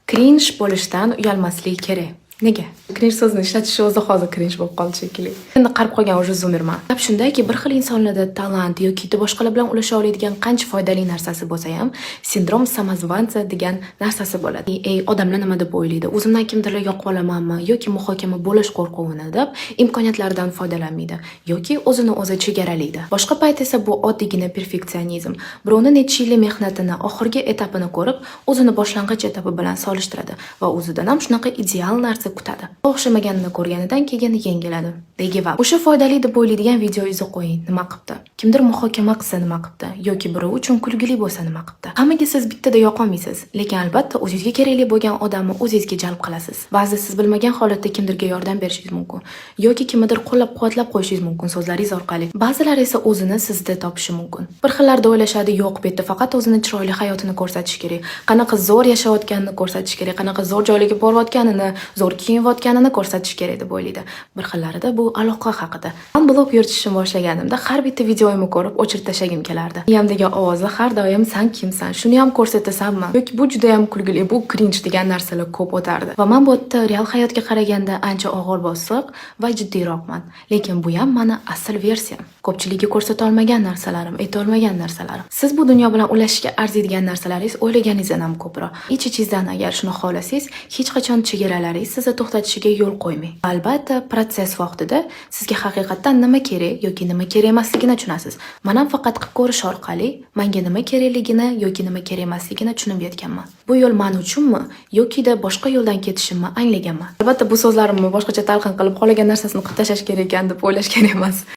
Cringe bo'lishdan uyalmaslik kerak. Nega? Cringe so'zini ishlatish o'zi hozir cringe bo'lib qoldi shekilli. Endi qarib qolgan уже zoomerman. Gap shundaki, bir xil insonlarda talant yoki boshqalar bilan ulasha oladigan qancha foydali narsasi bo'lsa ham, sindrom samozvanца degan narsasi bo'ladi. Ey, odamlar nima deb o'ylaydi? O'zimdan kimdirlar yoqib olamanmi yoki muhokama bo'lish qo'rquvini deb imkoniyatlaridan foydalanmaydi yoki o'zini o'zi chegaralaydi. Boshqa payt esa bu oddiygina perfeksionizm. Birovni necha yillik mehnatini oxirgi etapini ko'rib, o'zini boshlang'ich etapi bilan solishtiradi va o'zidan ham shunaqa ideal narsa kutadi. O'xshamaganini ko'rganidan keyin yengiladi. Va o'sha foydali deb o'ylaydigan videoyingizni qo'ying, nima qilibdi? Kimdir muhokama qilsa nima qilibdi? Yoki birov uchun kulgili bo'lsa nima qilibdi? Hammaga siz bittada yoqolmaysiz, lekin albatta o'zingizga kerakli bo'lgan odamni o'zingizga jalb qilasiz. Ba'zida siz bilmagan holatda kimdirga yordam berishingiz mumkin yoki kimnidir qo'llab-quvvatlab qo'yishingiz mumkin so'zlaringiz orqali. Ba'zilar esa o'zini sizda topishi mumkin. Bir xillarda o'ylashadi, yo'q, bu yerda faqat o'zini chiroyli hayotini ko'rsatish kerak. Qanaqa zo'r yashayotganini ko'rsatish kerak, qanaqa zo'r joylarga borayotganini, zo'r kiyinayotganini ko'rsatish kerak deb o'ylaydi. Bir xillarida bu aloqa haqida. Men blog yuritishni boshlaganimda har bitta videoyimni ko'rib o'chirib tashlagim kelardi. Miyamdagi ovozi har doim sen kimsan? Shuni ham ko'rsatasanmi? Yoki bu juda ham kulgili, bu cringe degan narsalar ko'p o'tardi. Va men bu yerda real hayotga qaraganda ancha og'ir bosiq va jiddiyroqman. Lekin bu ham meni asl versiyam. Ko'pchilikka ko'rsata olmagan narsalarim, ayta olmagan narsalarim. Siz bu dunyo bilan ulashishga arziydigan narsalaringiz o'ylaganingizdan ham ko'proq. Ich-ichingizdan agar shuni xohlasangiz, hech qachon chegaralaringiz sizni to'xtatishiga yo'l qo'ymang. Albatta, proses vaqtida sizga haqiqatan nima kerak yoki nima kerak emasligini tushunasiz. Men ham faqat qilib ko'rish orqali menga nima kerakligini yoki nima kerak emasligini tushunib yetganman. Bu yo'l men uchunmi yoki boshqa yo'ldan ketishimni anglaganman. Albatta, bu so'zlarimni boshqacha talqin qilib qolgan narsasini qilib tashlash kerak ekan deb o'ylash kerak emas.